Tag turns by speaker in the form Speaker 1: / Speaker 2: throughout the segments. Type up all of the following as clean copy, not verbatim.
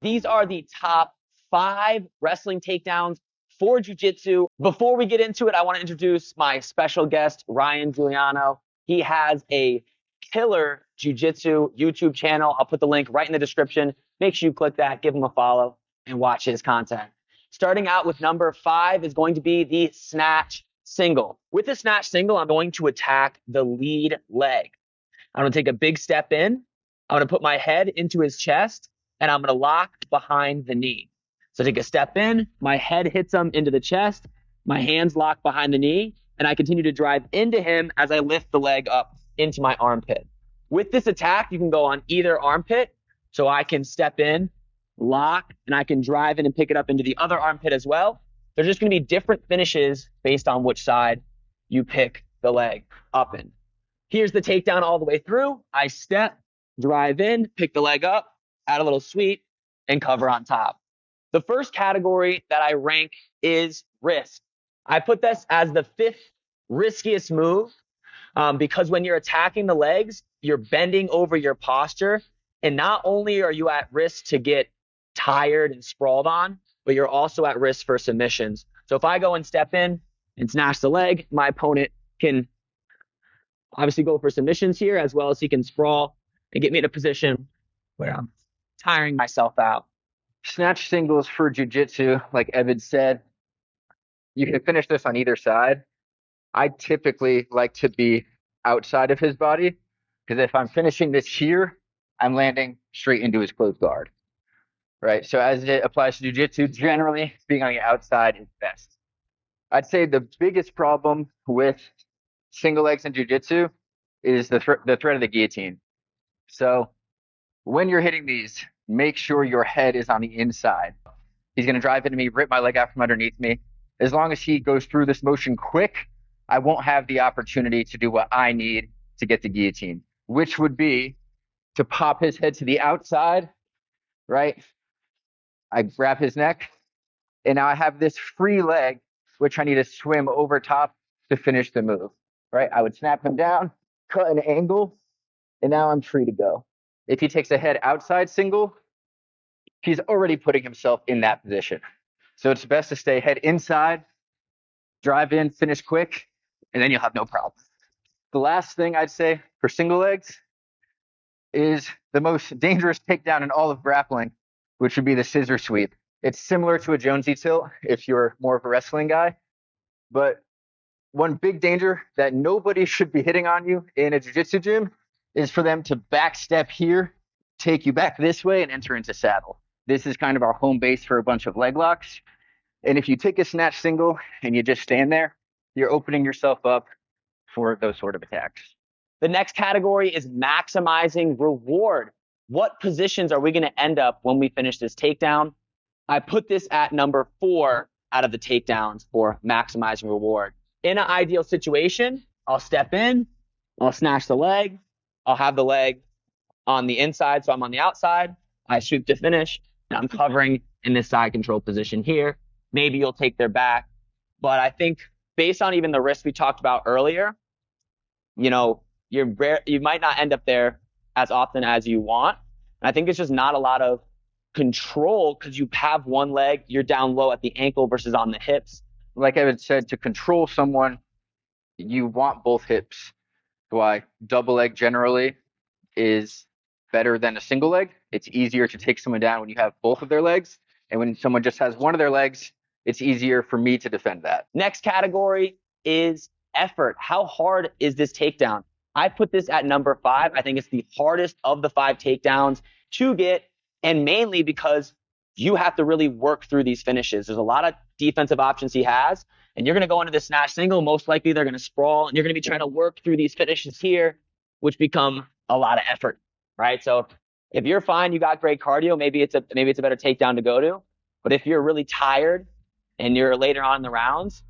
Speaker 1: These are the top 5 wrestling takedowns for jiu-jitsu. Before we get into it, I want to introduce my special guest, Ryan Juliano. He has a killer jiu-jitsu YouTube channel. I'll put the link right in the description. Make sure you click that, give him a follow, and watch his content. Starting out with number 5 is going to be the snatch single. With the snatch single, I'm going to attack the lead leg. I'm going to take a big step in. I'm going to put my head into his chest, and I'm going to lock behind the knee. So take a step in, my head hits him into the chest, my hands lock behind the knee, and I continue to drive into him as I lift the leg up into my armpit. With this attack, you can go on either armpit, so I can step in, lock, and I can drive in and pick it up into the other armpit as well. There's just going to be different finishes based on which side you pick the leg up in. Here's the takedown all the way through. I step, drive in, pick the leg up, add a little sweep, and cover on top. The first category that I rank is risk. I put this as the 5th riskiest move because when you're attacking the legs, you're bending over your posture. And not only are you at risk to get tired and sprawled on, but you're also at risk for submissions. So if I go and step in and snatch the leg, my opponent can obviously go for submissions here, as well as he can sprawl and get me in a position where I'm tiring myself out.
Speaker 2: Snatch singles for jiu-jitsu, like Evan said, you can finish this on either side. I typically like to be outside of his body because if I'm finishing this here, I'm landing straight into his closed guard, right? So as it applies to jiu-jitsu, generally being on the outside is best. I'd say the biggest problem with single legs in jiu-jitsu is the threat of the guillotine. So when you're hitting these, make sure your head is on the inside. He's going to drive into me, rip my leg out from underneath me. As long as he goes through this motion quick, I won't have the opportunity to do what I need to get the guillotine, which would be to pop his head to the outside, right? I grab his neck, and now I have this free leg, which I need to swim over top to finish the move, right? I would snap him down, cut an angle, and now I'm free to go. If he takes a head outside single, he's already putting himself in that position. So it's best to stay head inside, drive in, finish quick, and then you'll have no problem. The last thing I'd say for single legs is the most dangerous takedown in all of grappling, which would be the scissor sweep. It's similar to a Jonesy tilt if you're more of a wrestling guy. But one big danger that nobody should be hitting on you in a jiu-jitsu gym is for them to backstep here, take you back this way, and enter into saddle. This is kind of our home base for a bunch of leg locks. And if you take a snatch single and you just stand there, you're opening yourself up for those sort of attacks.
Speaker 1: The next category is maximizing reward. What positions are we going to end up when we finish this takedown? I put this at number 4 out of the takedowns for maximizing reward. In an ideal situation, I'll step in, I'll snatch the leg, I'll have the leg on the inside, so I'm on the outside. I sweep to finish, and I'm covering in this side control position here. Maybe you'll take their back. But I think based on even the risk we talked about earlier, you might not end up there as often as you want. And I think it's just not a lot of control because you have one leg, you're down low at the ankle versus on the hips.
Speaker 2: Like Evan said, to control someone, you want both hips. Why double leg generally is better than a single leg. It's easier to take someone down when you have both of their legs. And when someone just has one of their legs, it's easier for me to defend that.
Speaker 1: Next category is effort. How hard is this takedown? I put this at number 5. I think it's the hardest of the 5 takedowns to get, and mainly because you have to really work through these finishes. There's a lot of defensive options he has, and you're going to go into the snatch single. Most likely they're going to sprawl, and you're going to be trying to work through these finishes here, which become a lot of effort, right? So if you're fine, you got great cardio, maybe it's a better takedown to go to. But if you're really tired and you're later on in the rounds,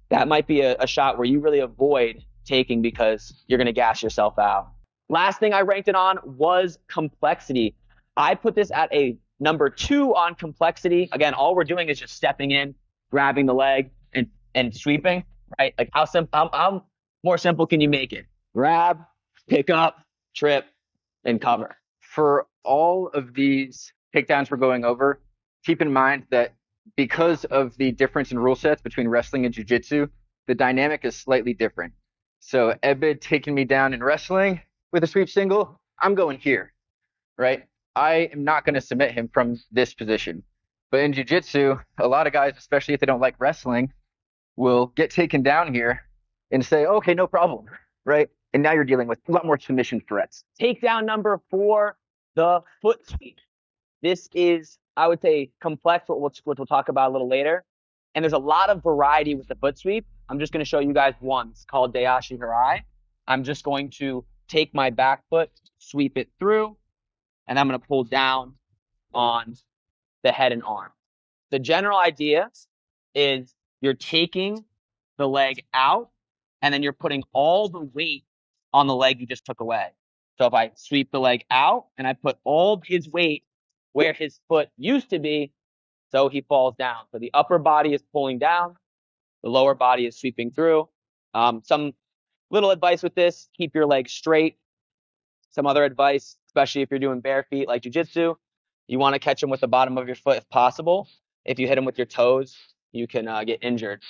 Speaker 1: that might be a shot where you really avoid taking because you're going to gas yourself out. Last thing I ranked it on was complexity. I put this at a number 2 on complexity. Again, all we're doing is just stepping in, grabbing the leg, and sweeping, right? Like how more simple can you make it? Grab, pick up, trip, and cover.
Speaker 2: For all of these takedowns we're going over, keep in mind that because of the difference in rule sets between wrestling and jiu-jitsu, the dynamic is slightly different. So Ebed taking me down in wrestling with a sweep single, I'm going here, right? I am not going to submit him from this position. But in jiu-jitsu, a lot of guys, especially if they don't like wrestling, will get taken down here and say, okay, no problem, right? And now you're dealing with a lot more submission threats.
Speaker 1: Takedown number 4, the foot sweep. This is, I would say, complex, which we'll talk about a little later. And there's a lot of variety with the foot sweep. I'm just going to show you guys one. It's called Dayashi Harai. I'm just going to take my back foot, sweep it through, and I'm going to pull down on the head and arm. The general idea is you're taking the leg out, and then you're putting all the weight on the leg you just took away. So if I sweep the leg out and I put all his weight where his foot used to be, so he falls down. So the upper body is pulling down, the lower body is sweeping through. Some little advice with this: keep your legs straight. Some other advice, especially if you're doing bare feet like jiu-jitsu, you want to catch them with the bottom of your foot if possible. If you hit them with your toes, you can get injured,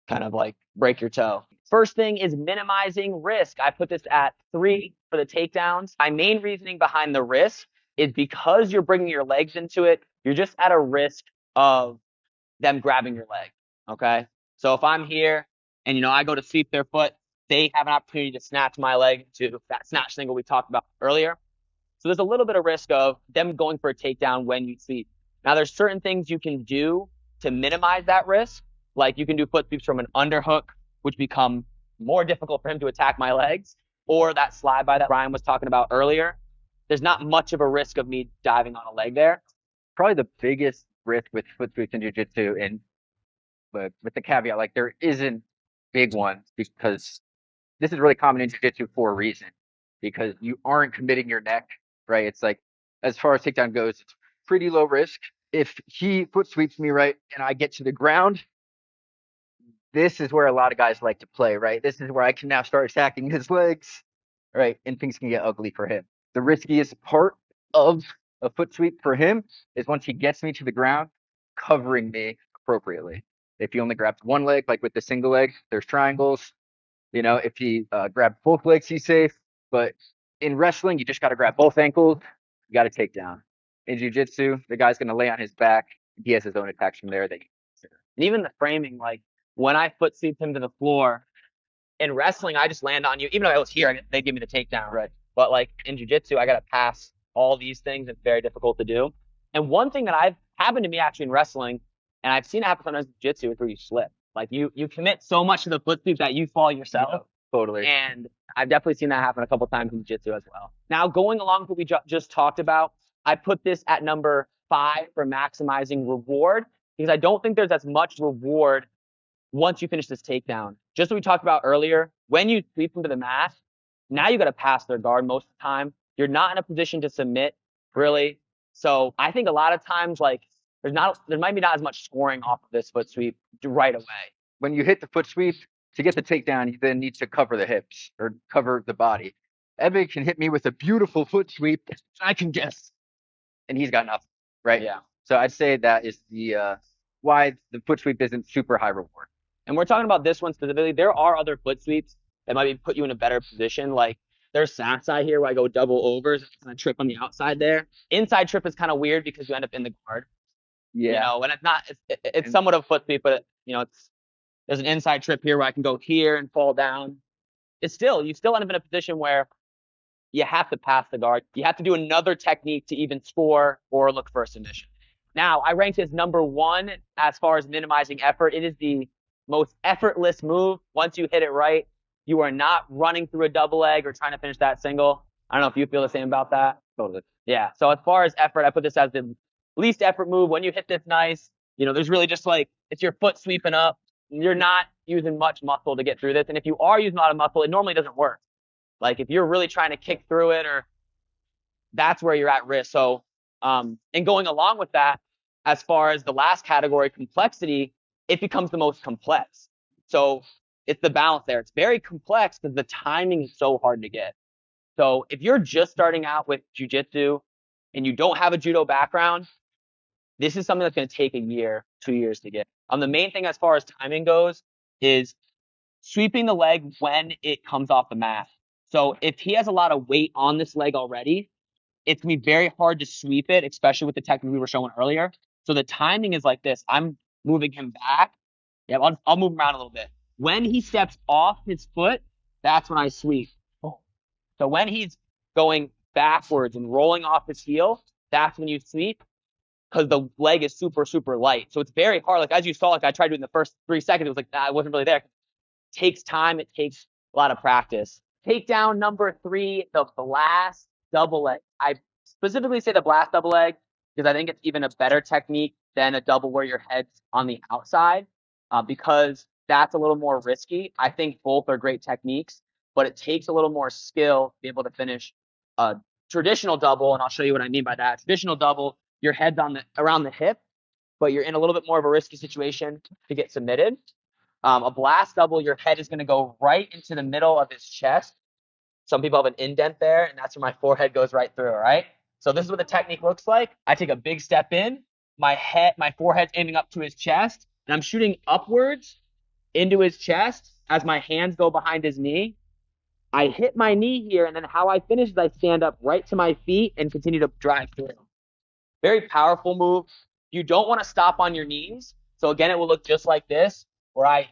Speaker 1: kind of like break your toe. First thing is minimizing risk. I put this at 3 for the takedowns. My main reasoning behind the risk is because you're bringing your legs into it, you're just at a risk of them grabbing your leg, okay? So if I'm here and, I go to sweep their foot, they have an opportunity to snatch my leg to that snatch single we talked about earlier. So there's a little bit of risk of them going for a takedown when you sweep. Now, there's certain things you can do to minimize that risk. Like you can do foot sweeps from an underhook, which become more difficult for him to attack my legs, or that slide by that Ryan was talking about earlier. There's not much of a risk of me diving on a leg there.
Speaker 2: Probably the biggest risk with foot sweeps in jiu-jitsu, and with the caveat, like there isn't big ones because this is really common in jiu-jitsu for a reason, because you aren't committing your neck, right? It's like, as far as takedown goes, it's pretty low risk. If he foot sweeps me right and I get to the ground, this is where a lot of guys like to play, right? This is where I can now start attacking his legs, right? And things can get ugly for him. The riskiest part of a foot sweep for him is once he gets me to the ground, covering me appropriately. If he only grabs one leg, like with the single leg, there's triangles. If he grabs both legs, he's safe. But in wrestling, you just got to grab both ankles. You got to take down. In jiu-jitsu, the guy's going to lay on his back. He has his own attacks from there. And
Speaker 1: even the framing, like when I foot sweep him to the floor, in wrestling, I just land on you. Even though I was here, they give me the takedown.
Speaker 2: Right.
Speaker 1: But like in jiu-jitsu, I got to pass all these things. It's very difficult to do. And one thing that I've happened to me actually in wrestling, and I've seen it happen sometimes in jiu-jitsu, is where you slip. Like you commit so much to the foot sweep that you fall yourself.
Speaker 2: Yeah, totally.
Speaker 1: And I've definitely seen that happen a couple times in jiu-jitsu as well. Now, going along with what we just talked about, I put this at number 5 for maximizing reward, because I don't think there's as much reward once you finish this takedown. Just what we talked about earlier, when you sweep them to the mat, now you got to pass their guard most of the time. You're not in a position to submit, really. So I think a lot of times, like, there might be not as much scoring off of this foot sweep right away.
Speaker 2: When you hit the foot sweep, to get the takedown, you then need to cover the hips or cover the body. Ebig can hit me with a beautiful foot sweep. I can guess, and he's got nothing, right?
Speaker 1: Yeah.
Speaker 2: So I'd say that is the why the foot sweep isn't super high reward.
Speaker 1: And we're talking about this one specifically. There are other foot sweeps that might put you in a better position. Like there's Satsai here where I go double overs and I trip on the outside there. Inside trip is kind of weird because you end up in the guard.
Speaker 2: Yeah.
Speaker 1: And it's somewhat of a foot sweep, but there's an inside trip here where I can go here and fall down. You still end up in a position where you have to pass the guard. You have to do another technique to even score or look for a submission. Now, I ranked as number 1 as far as minimizing effort. It is the most effortless move. Once you hit it right, you are not running through a double leg or trying to finish that single. I don't know if you feel the same about that.
Speaker 2: Totally.
Speaker 1: Yeah. So as far as effort, I put this as the least effort move. When you hit this nice, there's really just like, it's your foot sweeping up. You're not using much muscle to get through this. And if you are using a lot of muscle, it normally doesn't work. Like if you're really trying to kick through it, or that's where you're at risk. So, and going along with that, as far as the last category, complexity, it becomes the most complex. So it's the balance there. It's very complex because the timing is so hard to get. So if you're just starting out with jiu-jitsu, and you don't have a judo background, this is something that's going to take a year, 2 years to get. The main thing as far as timing goes is sweeping the leg when it comes off the mat. So if he has a lot of weight on this leg already, it's going to be very hard to sweep it, especially with the technique we were showing earlier. So the timing is like this. I'm moving him back. Yeah, I'll move him around a little bit. When he steps off his foot, that's when I sweep. So when he's going backwards and rolling off his heel, that's when you sweep because the leg is super, super light. So it's very hard. Like as you saw, like I tried to do in the first 3 seconds, it was like, nah, I wasn't really there. It takes time. It takes a lot of practice. Takedown number 3, the blast double leg. I specifically say the blast double leg because I think it's even a better technique than a double where your head's on the outside because that's a little more risky. I think both are great techniques, but it takes a little more skill to be able to finish a traditional double, and I'll show you what I mean by that. Traditional double, your head's on the around the hip, but you're in a little bit more of a risky situation to get submitted. A blast double, your head is going to go right into the middle of his chest. Some people have an indent there, and that's where my forehead goes right through, right? So this is what the technique looks like. I take a big step in, my forehead's aiming up to his chest, and I'm shooting upwards into his chest as my hands go behind his knee. I hit my knee here, and then how I finish is I stand up right to my feet and continue to drive through. Very powerful move. You don't want to stop on your knees. So again, it will look just like this, where I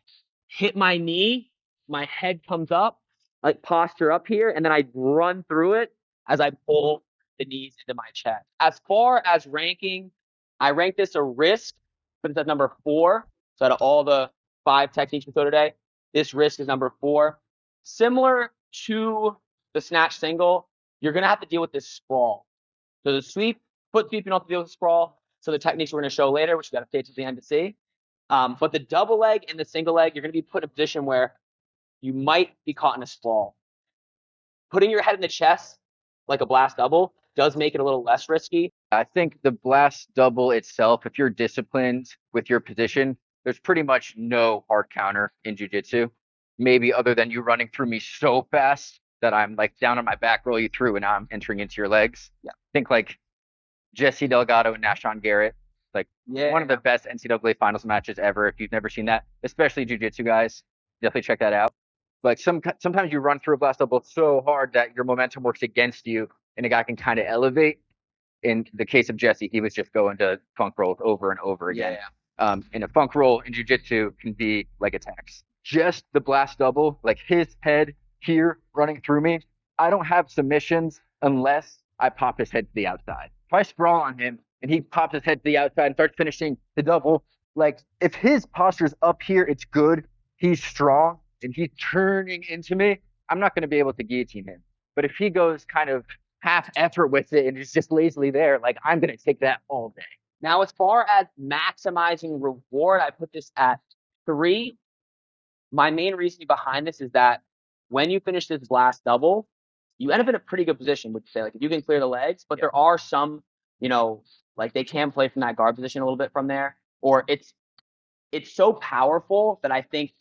Speaker 1: hit my knee, my head comes up, like posture up here, and then I run through it as I pull the knees into my chest. As far as ranking, I rank this a risk, but it's at number 4. So out of all the 5 techniques we saw today, this risk is number 4. Similar to the snatch single, you're going to have to deal with this sprawl. So the sweep, foot sweep, you don't have to deal with the sprawl. So the techniques we're going to show later, which you got to stay to the end to see. But the double leg and the single leg, you're going to be put in a position where you might be caught in a sprawl. Putting your head in the chest, like a blast double, does make it a little less risky.
Speaker 2: I think the blast double itself, if you're disciplined with your position, there's pretty much no hard counter in jiu-jitsu. Maybe other than you running through me so fast that I'm like down on my back, roll you through, and now I'm entering into your legs.
Speaker 1: Yeah.
Speaker 2: Think like Jesse Delgado and Nashon Garrett, like one of the best NCAA finals matches ever. If you've never seen that, especially jiu-jitsu guys, definitely check that out. Like sometimes you run through a blast double so hard that your momentum works against you, and a guy can kind of elevate. In the case of Jesse, he was just going to funk rolls over and over again. And a funk roll in jiu-jitsu can be like attacks. Just the blast double, like his head here running through me, I don't have submissions unless I pop his head to the outside. If I sprawl on him and he pops his head to the outside and starts finishing the double, like if his posture's up here, it's good. He's strong and he's turning into me. I'm not going to be able to guillotine him. But if he goes kind of half effort with it and is just lazily there, like I'm going to take that all day.
Speaker 1: Now, as far as maximizing reward, I put this at 3. My main reasoning behind this is that when you finish this blast double, you end up in a pretty good position, would you say? Like if you can clear the legs, but there are some, like they can play from that guard position a little bit from there, or it's so powerful that I think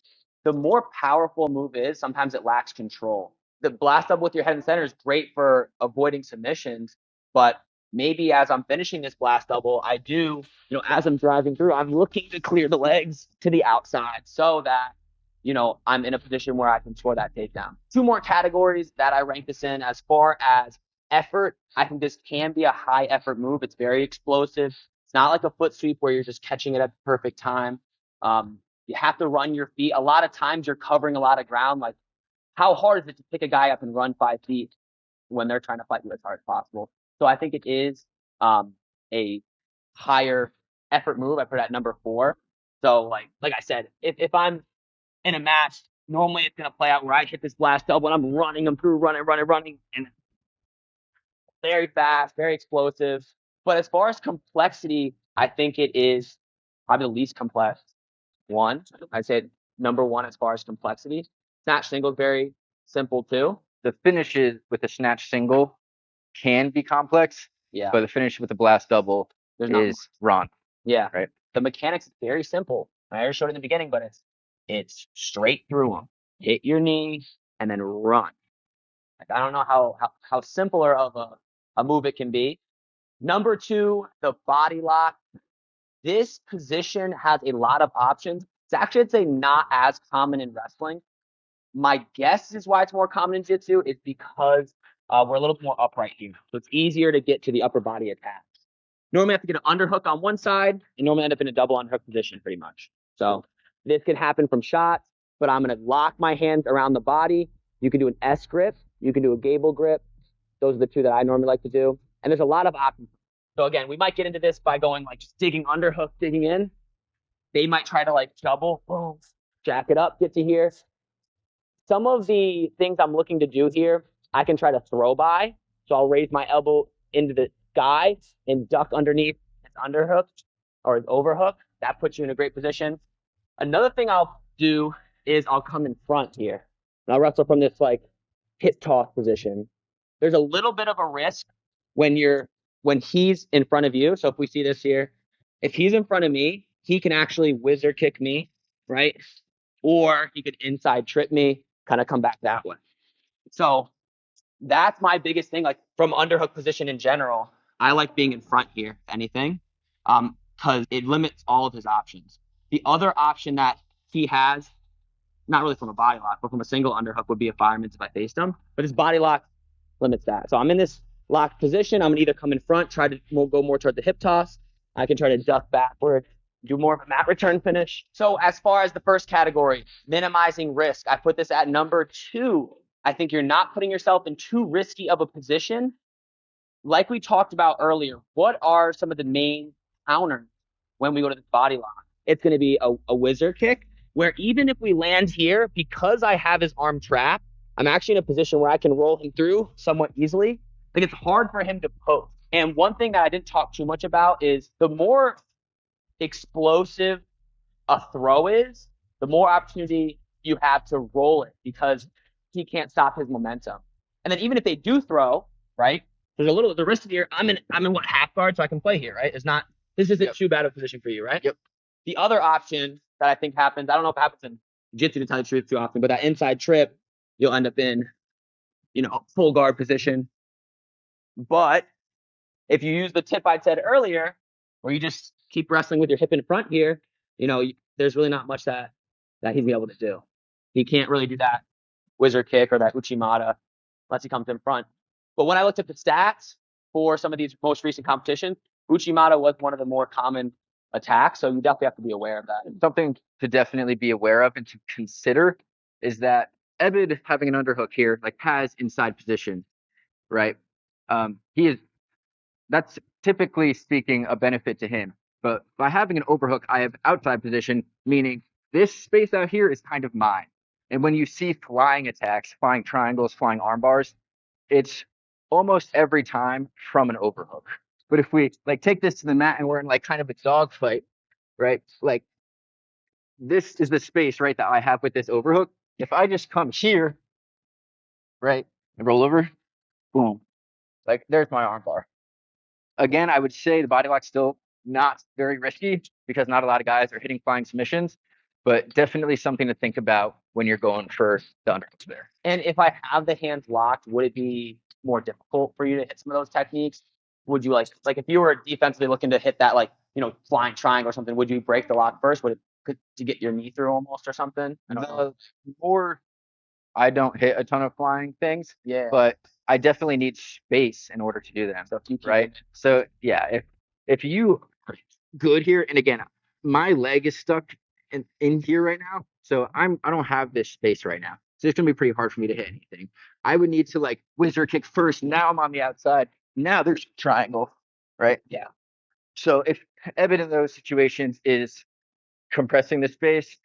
Speaker 1: the more powerful a move is, sometimes it lacks control. The blast double with your head in the center is great for avoiding submissions, but maybe as I'm finishing this blast double, I do, as I'm driving through, I'm looking to clear the legs to the outside so that, I'm in a position where I can score that takedown. 2 more categories that I rank this in. As far as effort, I think this can be a high effort move. It's very explosive. It's not like a foot sweep where you're just catching it at the perfect time. You have to run your feet. A lot of times you're covering a lot of ground. Like, how hard is it to pick a guy up and run 5 feet when they're trying to fight you as hard as possible? So I think it is a higher effort move. I put it at number 4. So like I said, if I'm in a match, normally it's going to play out where I hit this blast double and I'm running them through, running, and very fast, very explosive. But as far as complexity, I think it is probably the least complex one. I'd say number 1 as far as complexity. Snatch single is very simple too.
Speaker 2: The finishes with the snatch single can be complex, but the finish with the blast double is wrong.
Speaker 1: Yeah.
Speaker 2: Right.
Speaker 1: The mechanics is very simple. I already showed it in the beginning, but it's straight through them. Hit your knee and then run. Like, I don't know how simpler of a move it can be. Number 2, the body lock. This position has a lot of options. It's actually, I'd say, not as common in wrestling. My guess is why it's more common in jiu-jitsu is because we're a little bit more upright here. So it's easier to get to the upper body attacks. Normally I have to get an underhook on one side and normally end up in a double underhook position pretty much. So this can happen from shots, but I'm going to lock my hands around the body. You can do an S grip. You can do a gable grip. Those are the two that I normally like to do. And there's a lot of options. So again, we might get into this by going like just digging underhook, digging in. They might try to like double, boom, jack it up, get to here. Some of the things I'm looking to do here, I can try to throw by. So I'll raise my elbow into the sky and duck underneath his underhook or his overhook. That puts you in a great position. Another thing I'll do is I'll come in front here. And I'll wrestle from this like hip toss position. There's a little bit of a risk when he's in front of you. So if we see this here, if he's in front of me, he can actually whizzer kick me, right? Or he could inside trip me, kind of come back that way. So that's my biggest thing. Like from underhook position in general, I like being in front here, if anything, because it limits all of his options. The other option that he has, not really from a body lock, but from a single underhook would be a fireman's if I faced him. But his body lock limits that. So I'm in this locked position. I'm going to either come in front, try to go more toward the hip toss. I can try to duck backward, do more of a mat return finish. So as far as the first category, minimizing risk, I put this at number 2. I think you're not putting yourself in too risky of a position. Like we talked about earlier, what are some of the main counters when we go to this body lock? It's going to be a whizzer kick, where even if we land here, because I have his arm trapped, I'm actually in a position where I can roll him through somewhat easily. Like it's hard for him to post. And one thing that I didn't talk too much about is the more explosive a throw is, the more opportunity you have to roll it because he can't stop his momentum. And then even if they do throw, right? There's a little the risk here. I'm in what, half guard, so I can play here, right? This isn't too bad of a position for you, right?
Speaker 2: Yep.
Speaker 1: The other option that I think happens, I don't know if it happens in jiu-jitsu to tell you the truth too often, but that inside trip, you'll end up in, full guard position. But if you use the tip I said earlier, where you just keep wrestling with your hip in front here, there's really not much that he's gonna be able to do. He can't really do that whizzer kick or that uchimata unless he comes in front. But when I looked at the stats for some of these most recent competitions, uchimata was one of the more common attacks. So you definitely have to be aware of that.
Speaker 2: Something to definitely be aware of and to consider is that Ebid having an underhook here, like, has inside position, right? That's typically speaking a benefit to him. But by having an overhook, I have outside position, meaning this space out here is kind of mine. And when you see flying attacks, flying triangles, flying arm bars, it's almost every time from an overhook. But if we take this to the mat and we're in like kind of a dog fight, right? Like this is the space, right, that I have with this overhook. If I just come here, right, and roll over, boom, like there's my arm bar. Again, I would say the body lock's still not very risky because not a lot of guys are hitting flying submissions, but definitely something to think about when you're going for the underhooks there.
Speaker 1: And if I have the hands locked, would it be more difficult for you to hit some of those techniques? Would you like if you were defensively looking to hit that flying triangle or something, would you break the lock first? Would it to get your knee through almost or something?
Speaker 2: I don't hit a ton of flying things, but I definitely need space in order to do them, right? So yeah, if you are good here, and again, my leg is stuck in here right now, so I don't have this space right now. So it's gonna be pretty hard for me to hit anything. I would need to whizzer kick first. Now I'm on the outside. Now there's a triangle, right?
Speaker 1: Yeah.
Speaker 2: So if Evan in those situations is compressing the space,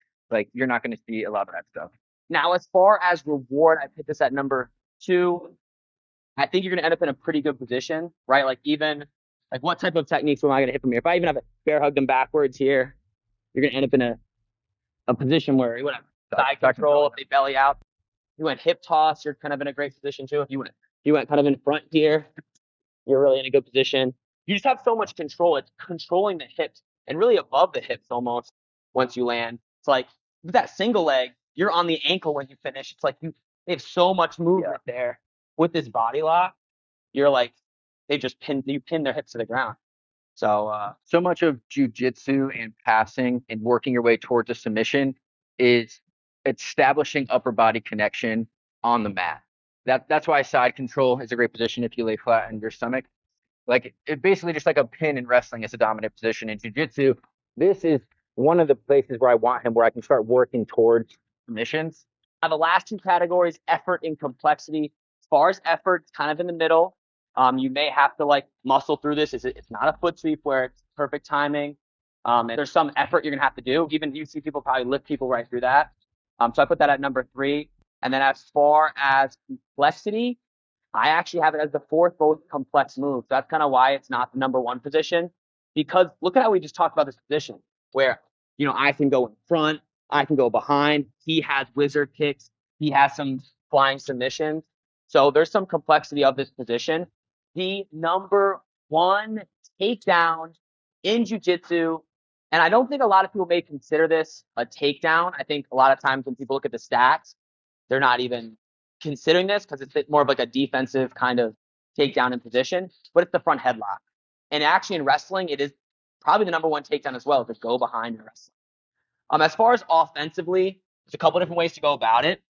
Speaker 2: you're not going to see a lot of that stuff.
Speaker 1: Now, as far as reward, I put this at number 2. I think you're going to end up in a pretty good position, right? What type of techniques am I going to hit from here? If I even have a bear hug them backwards here, you're going to end up in a position where you want to side control if they belly out. You went hip toss, you're kind of in a great position too. If you went kind of in front here, you're really in a good position. You just have so much control. It's controlling the hips and really above the hips almost once you land. It's like with that single leg, you're on the ankle when you finish. It's like they have so much movement there. With this body lock, you're they just pin their hips to the ground. So
Speaker 2: So much of jujitsu and passing and working your way towards a submission is establishing upper body connection on the mat. That's why side control is a great position if you lay flat on your stomach. Like it basically just like a pin in wrestling is a dominant position in jujitsu. This is one of the places where I want him, where I can start working towards submissions.
Speaker 1: Now, the last two categories, effort and complexity. As far as effort, it's kind of in the middle. You may have to like muscle through this. It's not a foot sweep where it's perfect timing. And there's some effort you're gonna have to do. Even you see people probably lift people right through that. So I put that at number 3. And then as far as complexity, I actually have it as the 4th most complex move. So that's kind of why it's not the number 1 position. Because look at how we just talked about this position where, I can go in front, I can go behind. He has wizard kicks. He has some flying submissions. So there's some complexity of this position. The number 1 takedown in jiu-jitsu, and I don't think a lot of people may consider this a takedown. I think a lot of times when people look at the stats, they're not even considering this because it's more of like a defensive kind of takedown in position, but it's the front headlock. And actually in wrestling, it is probably the number 1 takedown as well, to go behind in wrestling. As far as offensively, there's a couple different ways to go about it.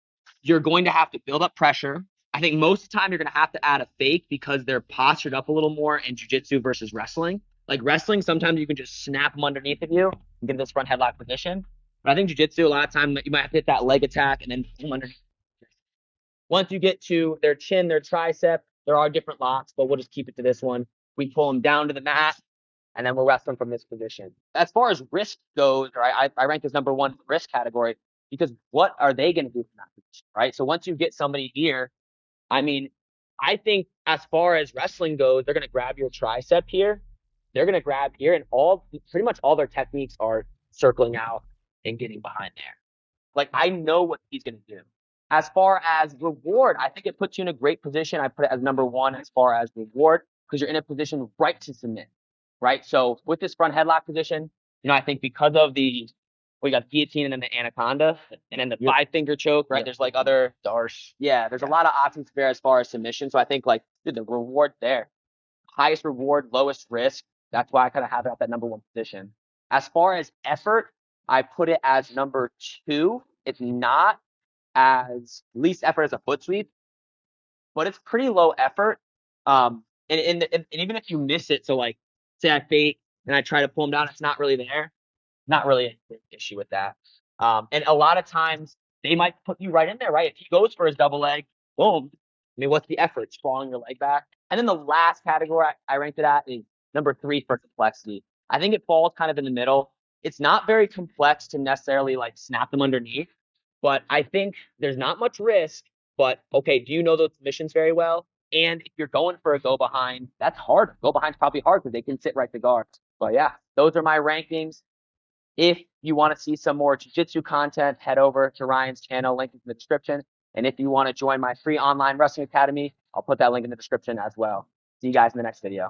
Speaker 1: You're going to have to build up pressure. I think most of the time you're going to have to add a fake because they're postured up a little more in jiu-jitsu versus wrestling. Like wrestling, sometimes you can just snap them underneath of you and get this front headlock position. But I think jiu-jitsu, a lot of time you might have to hit that leg attack and then pull underneath. Once you get to their chin, their tricep, there are different locks, but we'll just keep it to this one. We pull them down to the mat, and then we'll wrestle them from this position. As far as risk goes, or I rank as number 1 risk category, because what are they going to do from that position, right? So once you get somebody here, I mean, I think as far as wrestling goes, they're going to grab your tricep here. They're going to grab here, and pretty much all their techniques are circling out and getting behind there. Like, I know what he's going to do. As far as reward, I think it puts you in a great position. I put it as number 1 as far as reward because you're in a position right to submit, right? So with this front headlock position, I think because of we got guillotine and then the anaconda and then the 5-finger choke, right? There's like other
Speaker 2: Darce.
Speaker 1: Yeah, there's a lot of options there as far as submission. So I think like, dude, the reward there, highest reward, lowest risk. That's why I kind of have it at that number 1 position. As far as effort, I put it as number 2. It's not as least effort as a foot sweep, but it's pretty low effort. And even if you miss it, so like say I fake and I try to pull him down, it's not really there. Not really a big issue with that. And a lot of times they might put you right in there, right? If he goes for his double leg, boom. I mean, what's the effort? Sprawling your leg back. And then the last category I ranked it at is number 3 for complexity. I think it falls kind of in the middle. It's not very complex to necessarily like snap them underneath, but I think there's not much risk. But okay, do you know those submissions very well? And if you're going for a go behind, that's hard. Go behind's probably hard because they can sit right to guard. But yeah, those are my rankings. If you want to see some more jiu-jitsu content, head over to Ryan's channel, link in the description. And if you want to join my free online wrestling academy, I'll put that link in the description as well. See you guys in the next video.